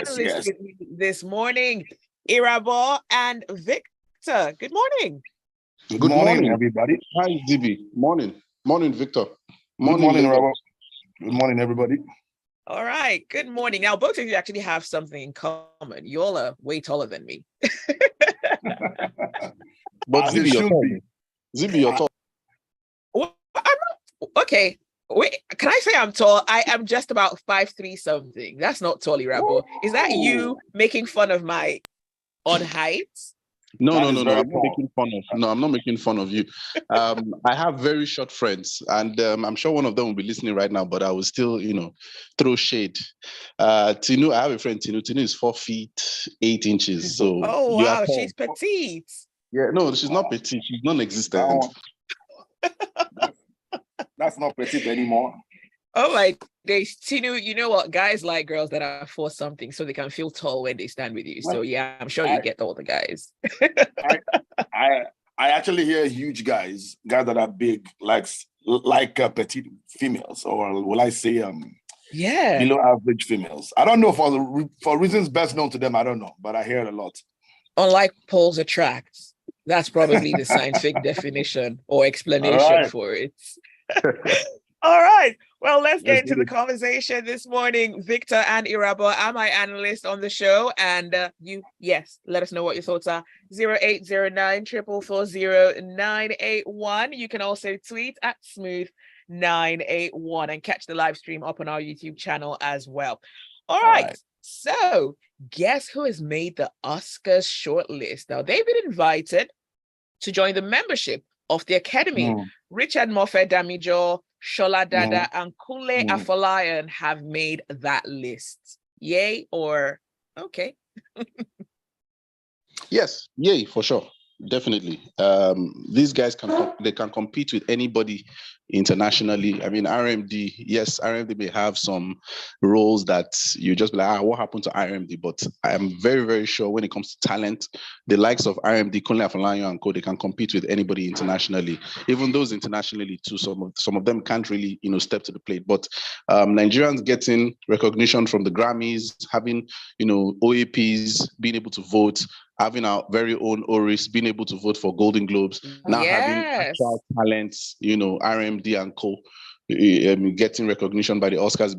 Yes, panelists yes. with me this morning, Irabor and Victor. Good morning. Good morning, everybody. Hi, Zibby. Morning. Morning, Victor. Good morning, Lagos. Irabor. Good morning, everybody. All right. Good morning. Now, both of you actually have something in common. You all are way taller than me. But Zibby, you're tall. Zibby, you're tall. Well, I'm not, okay. Wait, can I say I'm tall? I am just about 5'3" something. That's not tall, Irabor. Is that you making fun of my on height? No. That is I'm very not tall. making fun of. No, I'm not making fun of you. I have very short friends, and I'm sure one of them will be listening right now. But I will still, throw shade. Tinu, I have a friend. Tinu is 4 feet 8 inches. So Oh you are wow, tall. she's petite. Yeah, no, she's not petite. She's non-existent. That's not petite anymore. Oh my days, Tinu, you know what? Guys like girls that are for something so they can feel tall when they stand with you. So yeah, I'm sure you get all the guys. I actually hear huge guys that are big, like petite females, or will I say below average females. I don't know for reasons best known to them. I don't know, but I hear it a lot. Unlike poles attract. That's probably the scientific definition or explanation for it. All right. Well, let's get into the conversation this morning. Victor and Irabor are my analysts on the show. And let us know what your thoughts are. 0809 440 981. You can also tweet at Smooth981 and catch the live stream up on our YouTube channel as well. All right. So guess who has made the Oscars shortlist? Now, they've been invited to join the membership of the Academy. Richard Moffat Damijo, Shola Dada, and Kule Afolayan have made that list. Yay or okay? Yes, yay, for sure. Definitely. These guys can compete with anybody internationally. I mean, RMD may have some roles that you just be like, what happened to RMD? But I am very, very sure when it comes to talent, the likes of RMD, Kunle Afolayan and Co, they can compete with anybody internationally. Even those internationally too, some of them can't really, step to the plate. But Nigerians getting recognition from the Grammys, having, OAPs, being able to vote, having our very own Oris, being able to vote for Golden Globes, now having actual talents, RMD and Co, getting recognition by the Oscars.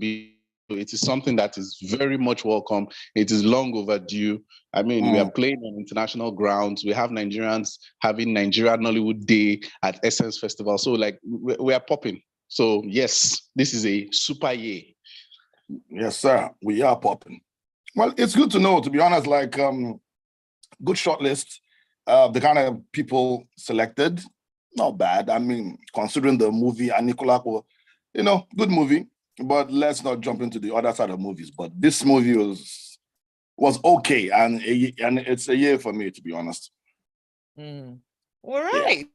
It is something that is very much welcome. It is long overdue. I mean, we are playing on international grounds. We have Nigerians having Nigeria Nollywood Day at Essence Festival. So, we are popping. So, yes, this is a super yay. Yes, sir. We are popping. Well, it's good to know, to be honest, good shortlist. The kind of people selected, not bad. I mean, considering the movie and Nicola, good movie. But let's not jump into the other side of movies. But this movie was okay, and it's a year for me, to be honest. All right. Yeah.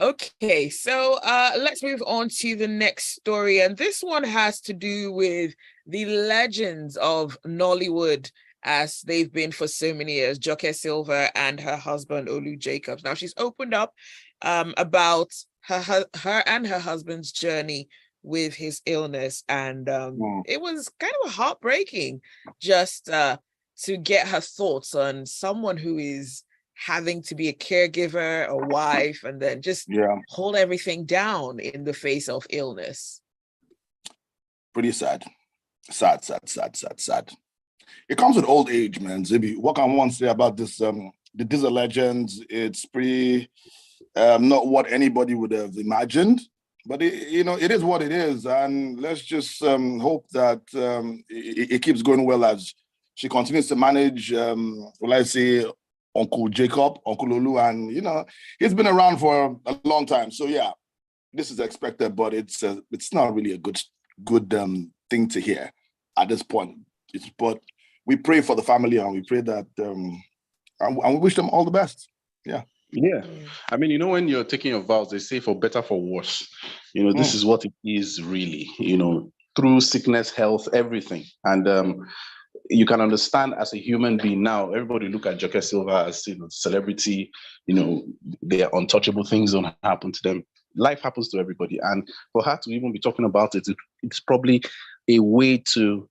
Okay, so let's move on to the next story, and this one has to do with the legends of Nollywood, as they've been for so many years, Joke Silva and her husband, Olu Jacobs. Now, she's opened up about her and her husband's journey with his illness. And it was kind of heartbreaking just to get her thoughts on someone who is having to be a caregiver, a wife, and then just hold everything down in the face of illness. Pretty sad. Sad. It comes with old age, man. Zibby, what can one say about this? These are legends. It's pretty not what anybody would have imagined, but it is what it is. And let's just hope that it keeps going well as she continues to manage, Uncle Jacob, Uncle Lulu, and he's been around for a long time. So yeah, this is expected, but it's not really a good thing to hear at this point. But we pray for the family, and we pray that and we wish them all the best. Yeah. I mean, when you're taking your vows, they say for better, for worse. This is what it is really. Through sickness, health, everything, and you can understand as a human being now. Everybody look at Joke Silva as celebrity. Their untouchable things don't happen to them. Life happens to everybody, and for her to even be talking about it, it's probably a way to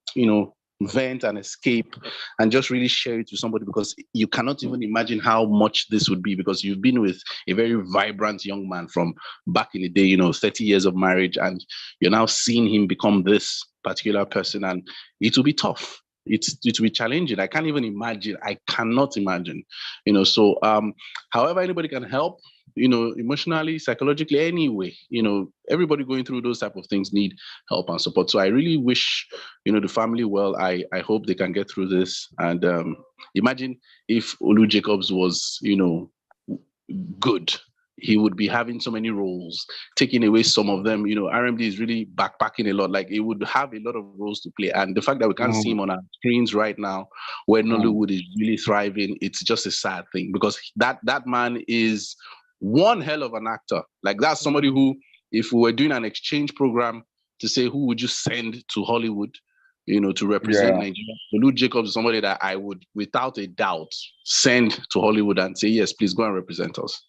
vent and escape and just really share it with somebody, because you cannot even imagine how much this would be, because you've been with a very vibrant young man from back in the day, 30 years of marriage, and you're now seeing him become this particular person, and it will be tough. It will be challenging. I can't even imagine. I cannot imagine, so however anybody can help, emotionally, psychologically, anyway, everybody going through those type of things need help and support. So I really wish, the family well. I hope they can get through this. And imagine if Olu Jacobs was, good. He would be having so many roles, taking away some of them. RMD is really backpacking a lot. Like, he would have a lot of roles to play. And the fact that we can't see him on our screens right now, where Nollywood is really thriving, it's just a sad thing, because that man is one hell of an actor. Like, that's somebody who, if we were doing an exchange program to say who would you send to Hollywood, to represent Nigeria, Olu Jacobs is somebody that I would, without a doubt, send to Hollywood and say, yes, please go and represent us.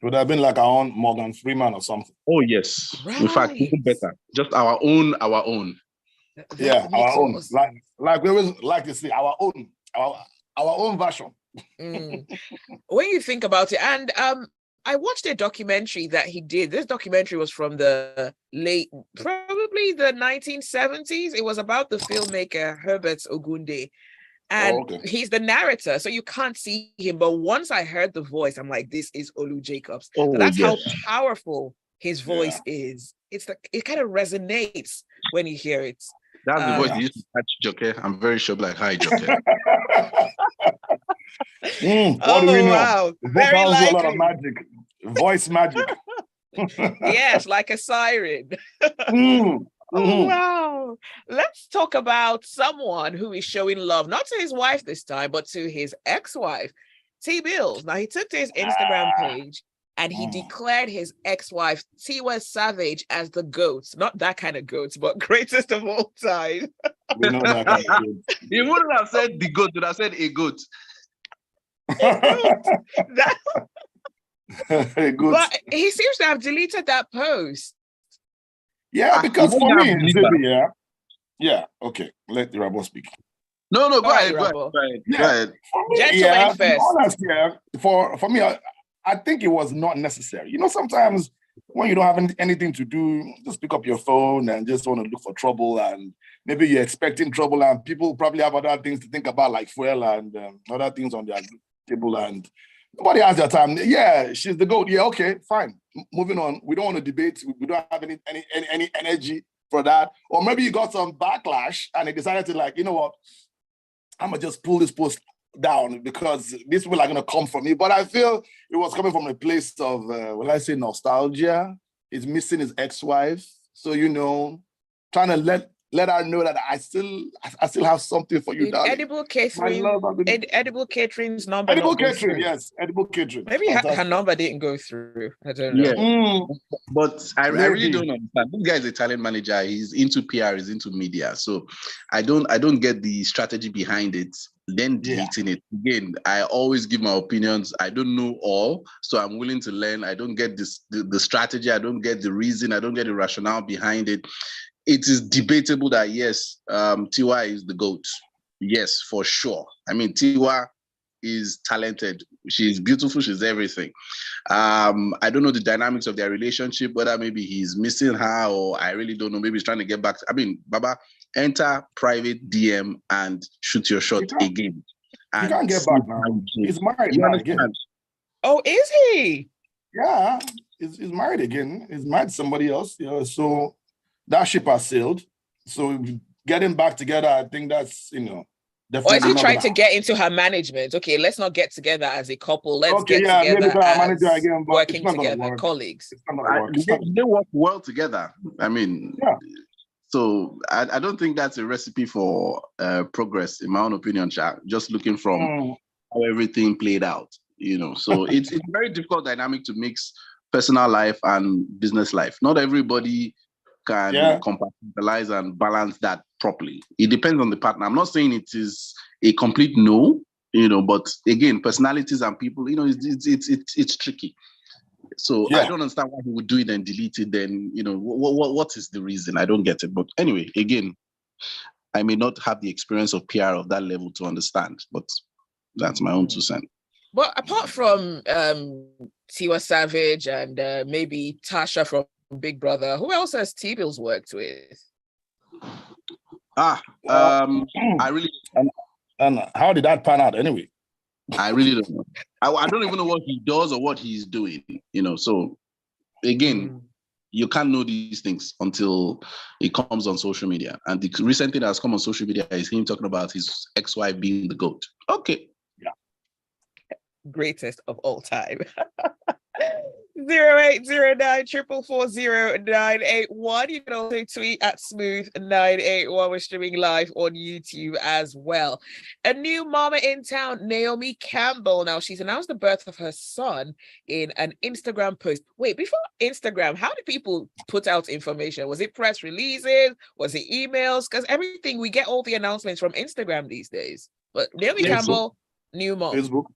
Would have been like our own Morgan Freeman or something. Oh yes, right. In fact, even better. Just our own. Our own. Like we always like to say, our own version. When you think about it, and I watched a documentary that he did. This documentary was from the probably the 1970s. It was about the filmmaker Herbert Ogunde. And he's the narrator, so you can't see him. But once I heard the voice, I'm like, this is Olu Jacobs. So that's how powerful his voice is. It's it kind of resonates when you hear it. That's the voice you used to catch Joker. I'm very sure, like, hi, Joker. What do we know? Wow. Very likely. A lot of magic. Voice magic. Yes, like a siren. Oh, wow. Let's talk about someone who is showing love, not to his wife this time, but to his ex-wife, T Bills. Now, he took to his Instagram page and he declared his ex-wife, Tiwa Savage, as the GOAT. Not that kind of GOAT, but greatest of all time. We know that kind of GOAT. He wouldn't have said the GOAT, he would have said a GOAT. But he seems to have deleted that post. Yeah, because for me, Zibby, okay. Let Irabor speak. No, go ahead. Go ahead. Gentlemen first. Honest, for me, I think it was not necessary. Sometimes when you don't have anything to do, just pick up your phone and just want to look for trouble, and maybe you're expecting trouble, and people probably have other things to think about, like fuel and other things on their table, and nobody has their time. Yeah, she's the GOAT. Yeah, okay, fine. Moving on. We don't want to debate. We don't have any energy for that. Or maybe you got some backlash and they decided to, like, you know what? I'm going to just pull this post down because these people are going to come for me. But I feel it was coming from a place of, nostalgia. He's missing his ex-wife. So, trying to let her know that I still have something for you, darling. Edible Catering's number. Edible Catering, yes. Edible Catering. Maybe her number didn't go through. I don't know. Yeah. But I really don't understand. This guy is a talent manager. He's into PR. He's into media. So I don't get the strategy behind it. Then deleting it. Again, I always give my opinions. I don't know all, so I'm willing to learn. I don't get the strategy. I don't get the reason. I don't get the rationale behind it. It is debatable that, yes, Tiwa is the GOAT. Yes, for sure. I mean, Tiwa is talented. She's beautiful. She's everything. I don't know the dynamics of their relationship, whether maybe he's missing her or I really don't know. Maybe he's trying to get back. Baba, enter private DM and shoot your shot again. He can't get back now. He's married now again. Oh, is he? Yeah, he's married again. He's married to somebody else. So that ship has sailed. So getting back together, I think that's, definitely. Or is he trying to get into her management? Okay, let's not get together as a couple. Let's get together as manager again, working together, colleagues. They work well together. I mean, so I don't think that's a recipe for progress, in my own opinion, just looking from how everything played out, So it's a very difficult dynamic to mix personal life and business life. Not everybody can compartmentalize and balance that properly. It depends on the partner. I'm not saying it is a complete no, but again, personalities and people, it's tricky. So I don't understand why he would do it and delete it. Then, what is the reason? I don't get it. But anyway, again, I may not have the experience of PR of that level to understand, but that's my own 2 cents. But apart from Tiwa Savage and maybe Tasha from Big Brother, who else has T-Bills worked with? I really... And how did that pan out anyway? I really don't know. I don't even know what he does or what he's doing, So again, you can't know these things until it comes on social media. And the recent thing that's come on social media is him talking about his ex-wife being the GOAT. Okay. Yeah. Greatest of all time. 0809440981. You can also tweet at Smooth981. We're streaming live on YouTube as well. A new mama in town, Naomi Campbell. Now, she's announced the birth of her son in an Instagram post. Wait, before Instagram, how did people put out information? Was it press releases? Was it emails? Because everything, we get all the announcements from Instagram these days. But Naomi Campbell, new mom. Facebook.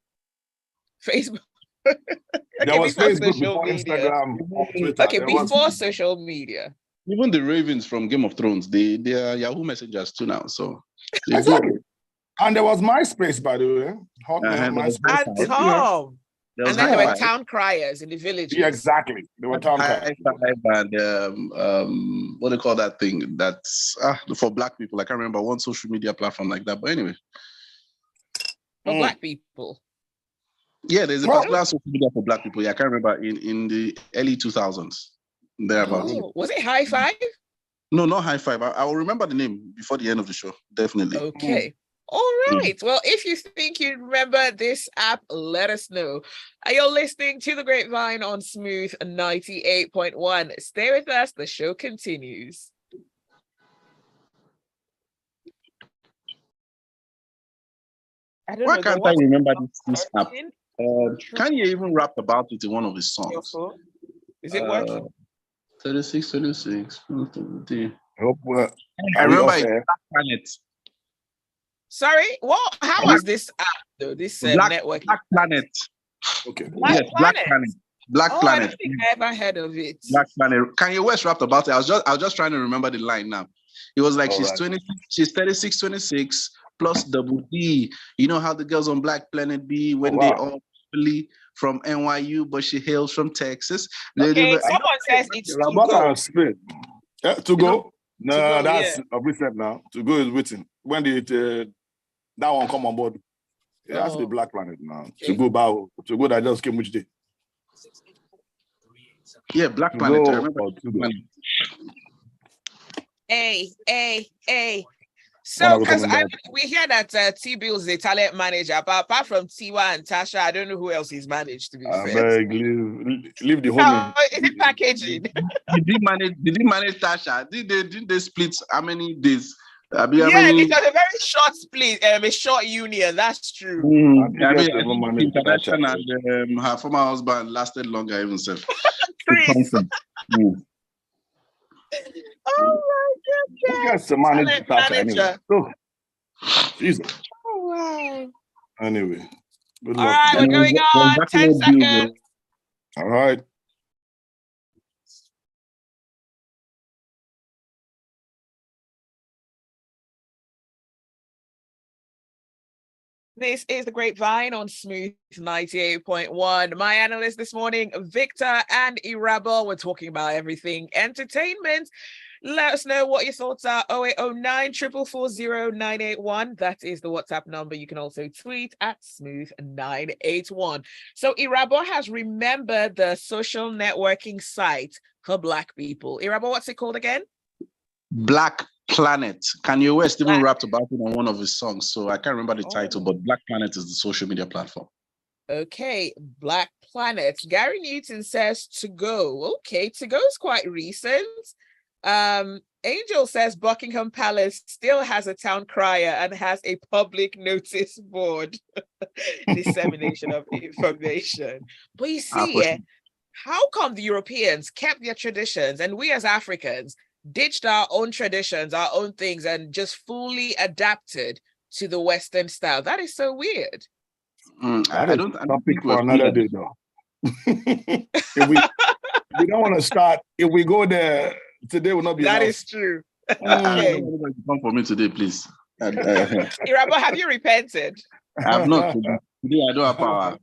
There was Facebook before Instagram. Twitter. Okay, before social media. Even the Ravens from Game of Thrones, they are Yahoo messengers too now. So exactly. And there was MySpace, by the way. MySpace. And Tom. And then there were town criers in the villages. Yeah, exactly. There were town criers. And what do they call that thing? That's for Black people. I can't remember one social media platform like that. But anyway. For Black people. Yeah, there's a particular social media for Black people. Yeah, I can't remember in the early 2000s. Thereabouts. Oh, was it High Five? No, not High Five. I will remember the name before the end of the show. Definitely. Okay. All right. Well, if you think you remember this app, let us know. You're listening to The Grapevine on Smooth 98.1. Stay with us. The show continues. Why can't I remember this app? Kanye even rapped about it in one of his songs. Is it working? 36. I remember it's Black Planet. Sorry, what? How was this app though? This network? Black Planet. Okay. Black Planet. Black Planet. I don't think I ever heard of it. Black Planet. Kanye West rapped about it. I was just trying to remember the line now. It was like she's 36, 26 plus double D. You know how the girls on Black Planet be when they all from NYU, but she hails from Texas. Okay, someone says it's to go. To go? No, that's recent now. To go is written. When did that one come on board? It has to be Black Planet now. Okay. To go, that just came which day? Yeah, Black Planet. I remember. Hey. So, because we hear that T-Bills is a talent manager, but apart from Tiwa and Tasha, I don't know who else he's managed, to be fair. Leave the home. Is it packaging? Did he manage Tasha? Did they split how many days? Yeah, it was a very short split, a short union, that's true. Tasha and her former husband lasted longer, even self. Chris. Oh my goodness. Who gets to manage Tasha anyway? Oh, Jesus. Oh, wow. Anyway. Good luck. All right, we're going on. 10 seconds. All right. This is The Grapevine on Smooth 98.1. My analysts this morning, Victor and Irabor, we're talking about everything entertainment. Let us know what your thoughts are. 0809 444 981. That is the WhatsApp number. You can also tweet at Smooth981. So Irabor has remembered the social networking site for Black people. Irabor, what's it called again? Black Planet. Kanye West even rapped about it on one of his songs. So I can't remember the title, but Black Planet is the social media platform. Okay, Black Planet. Gary Newton says to go. Okay, to go is quite recent. Angel says Buckingham Palace still has a town crier and has a public notice board. Dissemination of information. But you see, how come the Europeans kept their traditions and we as Africans ditched our own traditions, our own things, and just fully adapted to the Western style? That is so weird. I don't think for another day though. If we don't want to start, if we go there, today will not be that enough. Is true. Okay. Come for me today, please. Irabor, have you repented? I have not. Today I don't have power.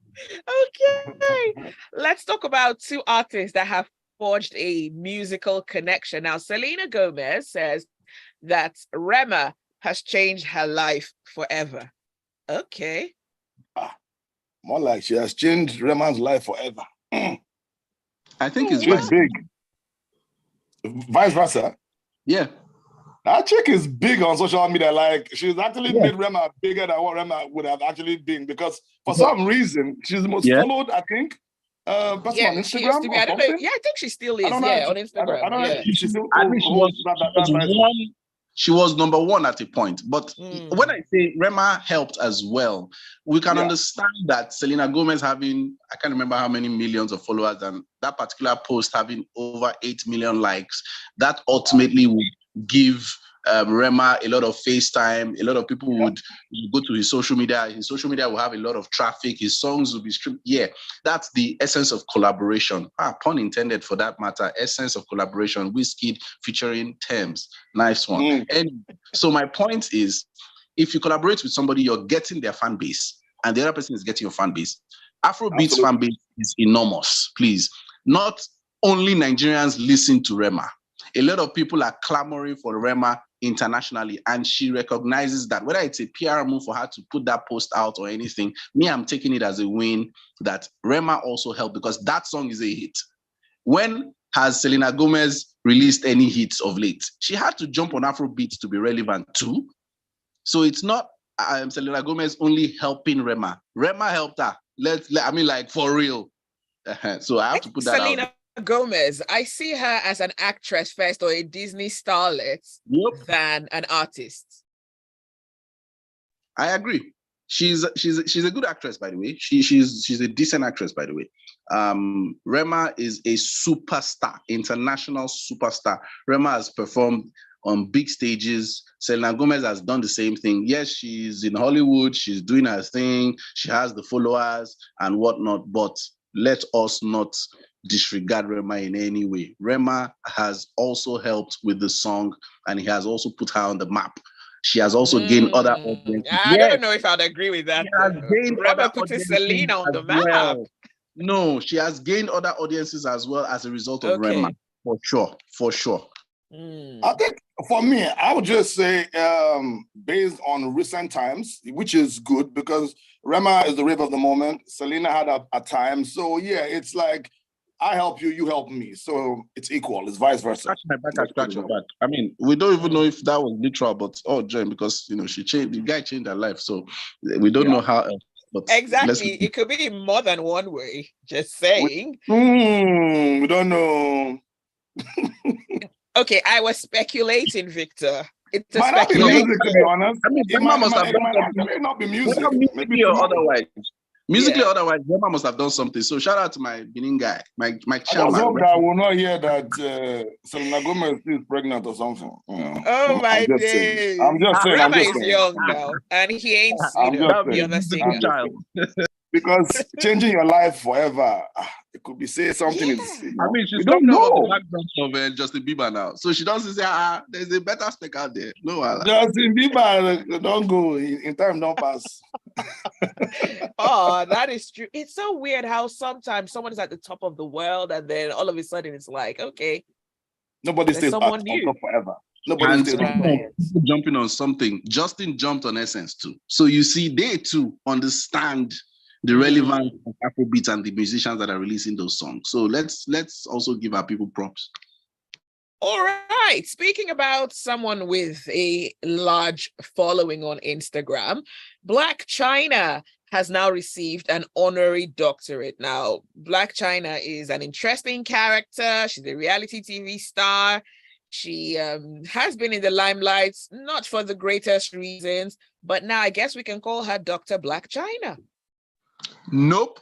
Okay. Let's talk about two artists that have forged a musical connection. Now, Selena Gomez says that Rema has changed her life forever. Okay. More like she has changed Rema's life forever. I think it's She's big. Vice versa. Yeah. That chick is big on social media. Like, she's actually made Rema bigger than what Rema would have actually been, because for some reason she's the most followed, I think, person on Instagram. She used to be. I don't know. Yeah, I think she still is. On Instagram. I don't know if she still I think she was number one at a point. But when I say Rema helped as well, we can understand that Selena Gomez having, I can't remember how many millions of followers, and that particular post having over 8 million likes, that ultimately would give Rema a lot of face time. A lot of people would go to his social media. His social media will have a lot of traffic. His songs will be streamed. Yeah, that's the essence of collaboration. Pun intended for that matter. Essence of collaboration. Wizkid featuring Thames. Nice one. And so my point is, if you collaborate with somebody, you're getting their fan base, and the other person is getting your fan base. Afrobeat's fan base is enormous. Please, not only Nigerians listen to Rema. A lot of people are clamoring for Rema internationally, and she recognizes that. Whether it's a PR move for her to put that post out or anything, I'm taking it as a win that Rema also helped, because that song is a hit. When has Selena Gomez released any hits of late? She had to jump on Afrobeat to be relevant too. So it's not Selena Gomez only helping Rema. Rema helped her. Like for real. So I have to put that out. Gomez, I see her as an actress first, or a Disney starlet, than an artist. I agree. She's a good actress, by the way. She's a decent actress, by the way. Rema is a superstar, international superstar. Rema has performed on big stages. Selena Gomez has done the same thing. Yes, she's in Hollywood. She's doing her thing. She has the followers and whatnot. But let us not disregard Rema in any way. Rema has also helped with the song, and he has also put her on the map. She has also gained other audiences. I don't know if I'd agree with that. Rema putting Selena on the map. Well. No, she has gained other audiences as well as a result of Rema. For sure. I think for me, I would just say, based on recent times, which is good, because Rema is the rave of the moment. Selena had a time. So yeah, it's like, I help you, you help me. So it's equal. It's vice versa. Scratch your back. I mean, we don't even know if that was literal, but Jen, because she changed. The guy changed her life, so we don't know how else. But exactly, it could be more than one way. Just saying. We don't know. Okay, I was speculating, Victor. It's a might not be music, to be honest. I mean, it may not be music. Maybe or otherwise. Musically, otherwise, Rema must have done something. So shout out to my Benin guy, my chairman. I hope that I will not hear that Selena Gomez is pregnant or something. Oh my days! I'm just saying. Rema is young now, and he ain't the other singer. Because changing your life forever, it could be say something. I mean, she's don't know the background of Justin Bieber now, so she doesn't say, there's a better spec out there. No, Justin Bieber don't go in time, don't pass. Oh, that is true. It's so weird how sometimes someone is at the top of the world, and then all of a sudden it's like, okay, nobody stays on top forever. Nobody stays jumping on something. Justin jumped on Essence too. So you see, they too understand the relevance of Afrobeat and the musicians that are releasing those songs. So let's also give our people props. All right. Speaking about someone with a large following on Instagram, Black China has now received an honorary doctorate. Now, Black China is an interesting character. She's a reality TV star. She has been in the limelight, not for the greatest reasons, but now I guess we can call her Dr. Black China. Nope.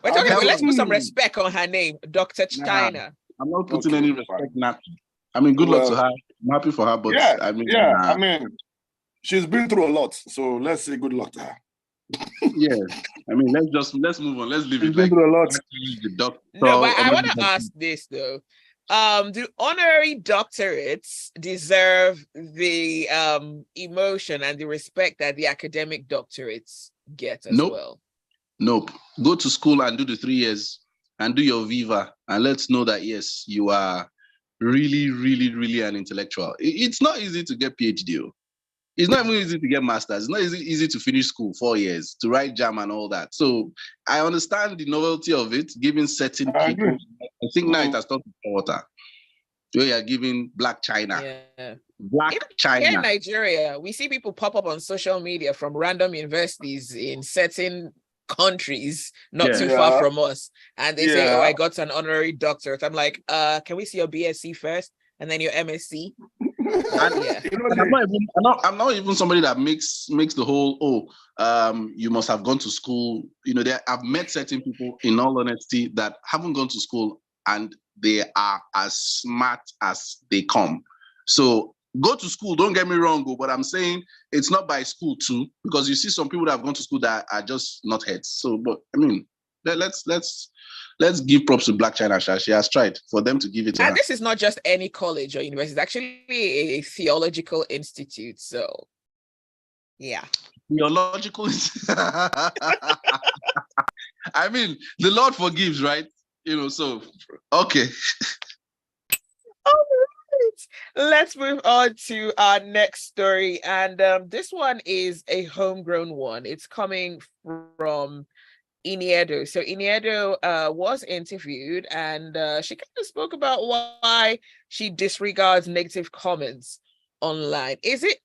Let's put some respect on her name, Dr. China. I'm not putting any respect now. I mean, good luck to her. I'm happy for her, but I mean, she's been through a lot, so let's say good luck to her. Yeah, I mean, let's move on. Let's leave it like the doctor. No, but I want to ask this though. Do honorary doctorates deserve the emotion and the respect that the academic doctorates get as well? Nope. Go to school and do the 3 years and do your Viva, and let's know that yes, you are really, really, really an intellectual. It's not easy to get PhD. It's not even easy to get masters. It's not easy to finish school 4 years, to write jam and all that. So I understand the novelty of it, giving certain people. I think now it has taught water. Where you are giving Black China. Yeah. Black China. Here in Nigeria, we see people pop up on social media from random universities in certain countries not too far from us. And they say, oh, I got an honorary doctorate. I'm like, can we see your BSc first? And then your MSc? I'm not even somebody that makes the whole you must have gone to school. You know, I've met certain people, in all honesty, that haven't gone to school and they are as smart as they come. So go to school, don't get me wrong, but I'm saying it's not by school too, because you see some people that have gone to school that are just not heads. So, but I mean, let's give props to Black China. She has tried for them to give it to her. And this is not just any college or university, it's actually a theological institute. So, yeah. Theological. I mean, the Lord forgives, right? You know, so, okay. All right. Let's move on to our next story. And this one is a homegrown one. It's coming from Iniedo. So Iniedo was interviewed, and she kind of spoke about why she disregards negative comments online. Is it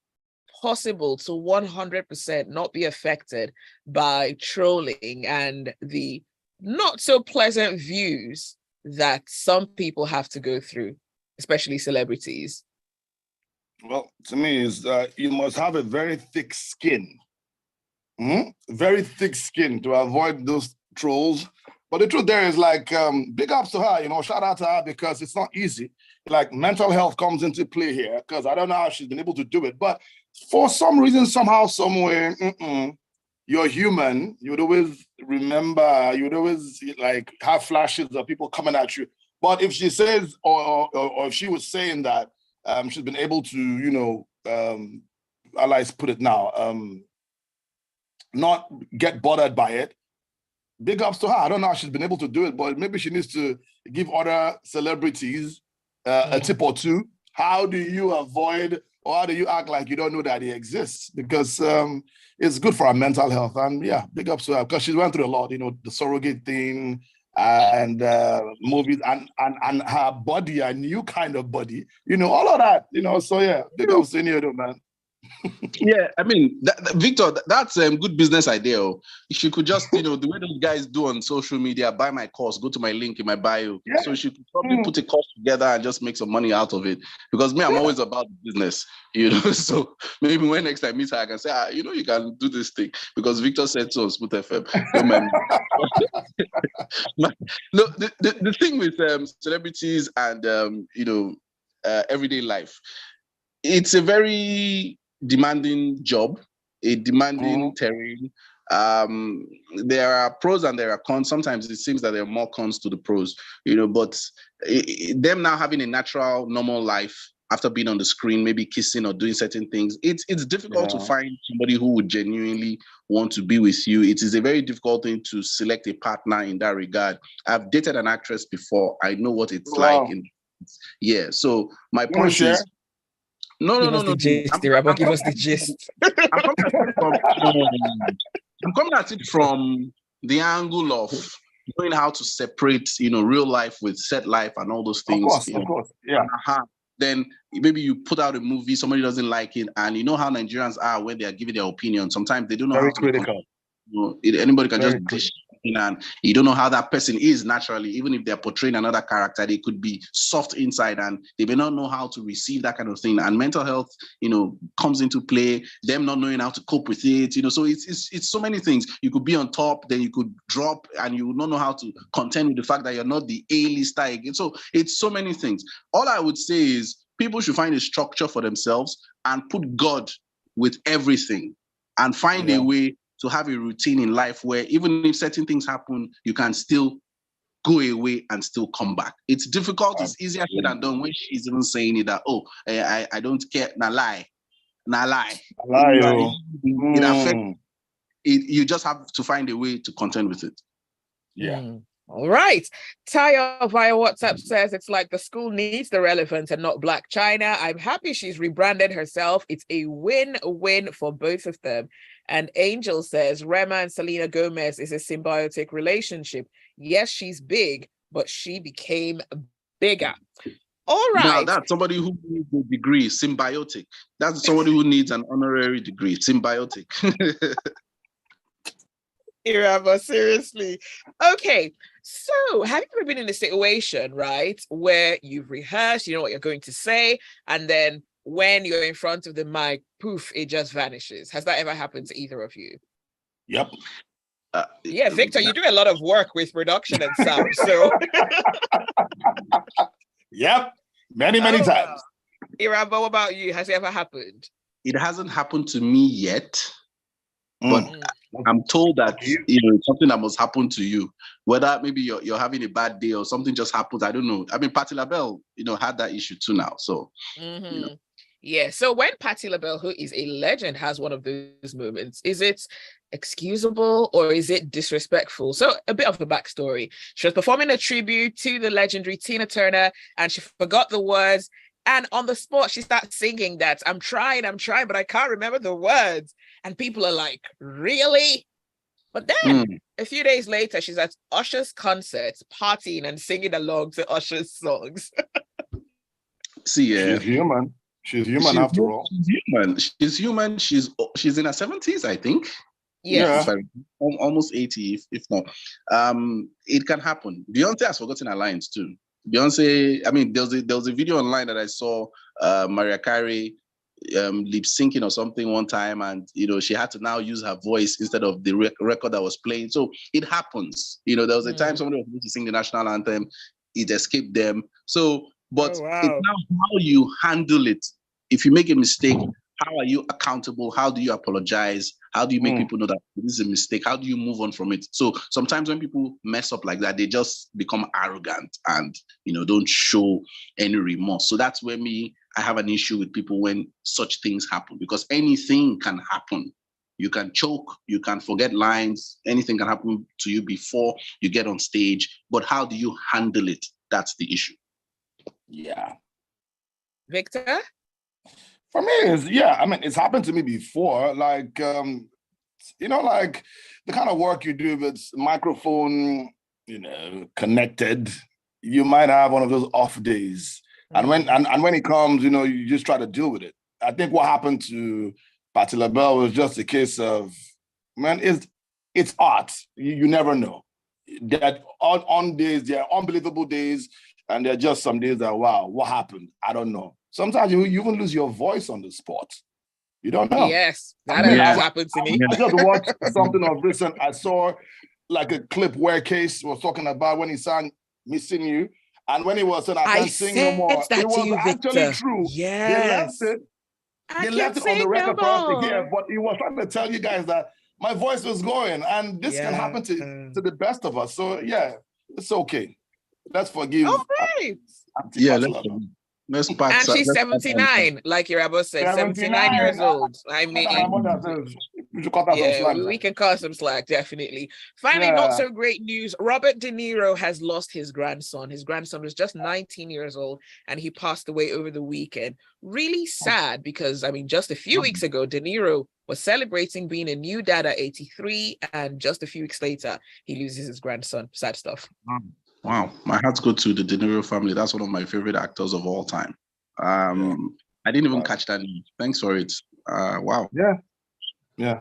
possible to 100% not be affected by trolling and the not so pleasant views that some people have to go through, especially celebrities? Well, to me, is you must have a very thick skin. Very thick skin to avoid those trolls. But the truth there is, like, big ups to her, you know, shout out to her, because it's not easy. Like, mental health comes into play here, because I don't know how she's been able to do it. But for some reason, somehow, somewhere, you're human. You'd always remember, you'd always like have flashes of people coming at you. But if she says, or if she was saying that she's been able to, you know, how do I put it now, not get bothered by it, big ups to her. I don't know how she's been able to do it, but maybe she needs to give other celebrities a tip or two. How do you avoid, or how do you act like you don't know that he exists? Because it's good for our mental health. And yeah, big ups to her, because she went through a lot, you know, the surrogate thing and movies and her body, a new kind of body, you know, all of that, you know. So yeah, big ups to you, man. Yeah, I mean, Victor, that's a good business idea. She could just, you know, the way those guys do on social media, buy my course, go to my link in my bio. Yeah. So she could probably put a course together and just make some money out of it. Because me, I'm always about business, you know. So maybe when next time I meet her, I can say, you know, you can do this thing. Because Victor said so on Smooth FM. Don't mind me. No, the thing with celebrities and, you know, everyday life, it's a very demanding job, a demanding terrain. There are pros and there are cons. Sometimes it seems that there are more cons to the pros, you know, but them now having a natural, normal life after being on the screen, maybe kissing or doing certain things, it's difficult to find somebody who would genuinely want to be with you. It is a very difficult thing to select a partner in that regard. I've dated an actress before. I know what it's like. Yeah, so my point is, No. Give us the gist. I'm coming at it from the angle of knowing how to separate, you know, real life with set life and all those things. Of course, yeah. Then maybe you put out a movie, somebody doesn't like it, and you know how Nigerians are when they are giving their opinion. Sometimes they don't know how to critical. Anybody can just dish, and you don't know how that person is naturally. Even if they're portraying another character, they could be soft inside and they may not know how to receive that kind of thing. And mental health, you know, comes into play, them not knowing how to cope with it, you know. So it's so many things. You could be on top, then you could drop, and you would not know how to contend with the fact that you're not the A-lister again. So it's so many things. All I would say is people should find a structure for themselves and put God with everything and find a way to have a routine in life where even if certain things happen, you can still go away and still come back. It's difficult. It's easier said than done when she's even saying it that, oh, I don't care. Na lie. It affects it. You just have to find a way to contend with it. Yeah. All right. Taya via WhatsApp says it's like the school needs the relevant and not Black China. I'm happy she's rebranded herself. It's a win-win for both of them. And Angel says Rema and Selena Gomez is a symbiotic relationship. Yes, she's big, but she became bigger. All right. Now that's somebody who needs a degree, symbiotic. That's somebody who needs an honorary degree, symbiotic. Irabor, seriously. Okay, so have you ever been in a situation, right, where you've rehearsed, you know what you're going to say, and then when you're in front of the mic, poof, it just vanishes? Has that ever happened to either of you? Yep. Yeah, Victor, you do a lot of work with production and sound, so. Yep, many times. Wow. Irabor, what about you? Has it ever happened? It hasn't happened to me yet, but I'm told that it's something that must happen to you. Whether maybe you're having a bad day or something just happens, I don't know. I mean, Patti LaBelle, had that issue too now. So, Yeah. So when Patti LaBelle, who is a legend, has one of those moments, is it excusable or is it disrespectful? So a bit of the backstory. She was performing a tribute to the legendary Tina Turner, and she forgot the words. And on the spot, she starts singing that, I'm trying, but I can't remember the words. And people are like, really? But then a few days later, she's at Usher's concerts, partying and singing along to Usher's songs. See, she's human. She's human after all. She's human. She's in her 70s, I think. Yes. Yeah. Almost 80, if not. It can happen. Beyonce has forgotten her lines too. Beyonce, I mean, there was a video online that I saw Mariah Carey lip syncing or something one time, and she had to now use her voice instead of the record that was playing. So it happens. There was a time somebody was supposed to sing the national anthem, it escaped them. So, but it's now how you handle it. If you make a mistake, how are you accountable? How do you apologize? How do you make people know that this is a mistake? How do you move on from it? So sometimes when people mess up like that, they just become arrogant and, don't show any remorse. So that's where I have an issue with people when such things happen, because anything can happen. You can choke, you can forget lines, anything can happen to you before you get on stage. But how do you handle it? That's the issue. Yeah. Victor? For me, it's happened to me before. Like, like the kind of work you do with microphone, connected, you might have one of those off days. And when it comes, you just try to deal with it. I think what happened to Patti LaBelle was just a case of, it's art. You never know. That on days, there are unbelievable days, and there are just some days that, wow, what happened? I don't know. Sometimes you even lose your voice on the spot. You don't know. Yes, that has happened to me. I just watched something of recent. I saw like a clip where Case was talking about when he sang Missing You. And when he was saying, I can't sing no more. It was actually true. Yes. They left it on the record for us to hear, but he was trying to tell you guys that my voice was going, and this can happen to the best of us. So yeah, it's okay. Let's forgive. All right. And she's 79, like Irabor said, 79 years old. I mean, we can cut some slack, definitely. Finally, not so great news. Robert De Niro has lost his grandson. His grandson was just 19 years old, and he passed away over the weekend. Really sad, because, just a few weeks ago, De Niro was celebrating being a new dad at 83, and just a few weeks later, he loses his grandson. Sad stuff. Wow, my hearts go to the De Niro family. That's one of my favorite actors of all time. I didn't even catch that name. Thanks for it. Wow. Yeah.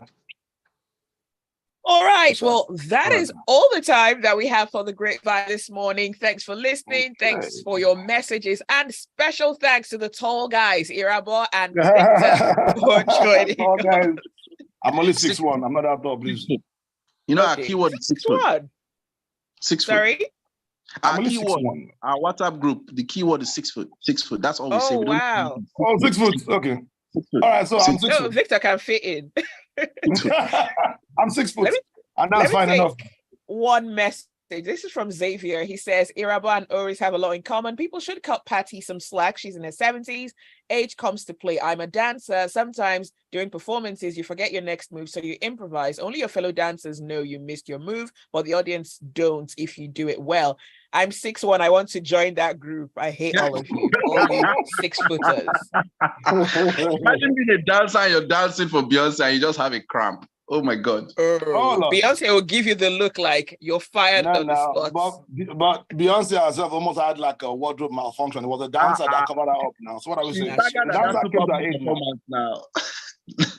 All right. Well, that is all the time that we have for the Grapevine this morning. Thanks for listening. Thanks for your messages, and special thanks to the tall guys, Irabor and Victor, for joining. I'm only 6'1". I'm not that tall, please. Our keyword is 6 foot. 6 foot. Sorry? Our keyword, our WhatsApp group, the keyword is 6 foot. 6 foot. That's all we say. Oh, wow. 6 foot. Okay. 6 foot. All right, so I'm 6 foot. Victor can fit in. I'm 6 foot, and that's let me fine enough. One message. This is from Xavier. He says, Irabor and Oris have a lot in common. People should cut Patty some slack. She's in her 70s. Age comes to play. I'm a dancer. Sometimes during performances, you forget your next move, so you improvise. Only your fellow dancers know you missed your move, but the audience don't if you do it well. I'm 6'1". I want to join that group. I hate all of you. All you 6-footers. Imagine being a dancer and you're dancing for Beyonce and you just have a cramp. Oh my God. Beyonce will give you the look like you're fired on the spot. But Beyonce herself almost had like a wardrobe malfunction. It was a dancer that covered her up now. So what are we saying? The dancer came to her aid now.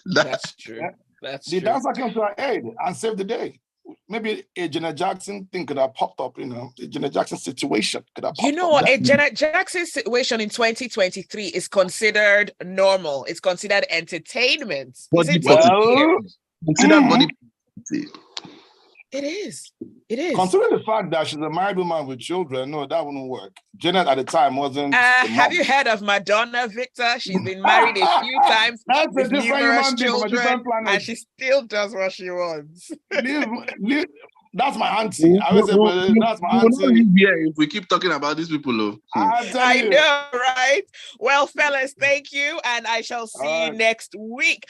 That's true. Yeah? That's the true. dancer came to her aid and saved the day. Maybe a Janet Jackson thing could have popped up, a Janet Jackson situation could have popped up. You know what? A Janet Jackson situation in 2023 is considered normal. It's considered entertainment. Considered body. It is. It is. Considering the fact that she's a married woman with children, no, that wouldn't work. Janet at the time wasn't. Have you heard of Madonna, Victor? She's been married a few times. That's with a different numerous human being from a different planet. and she still does what she wants. That's my auntie. I would say, but that's my auntie. If we keep talking about these people, I know, right? Well, fellas, thank you, and I shall see you next week.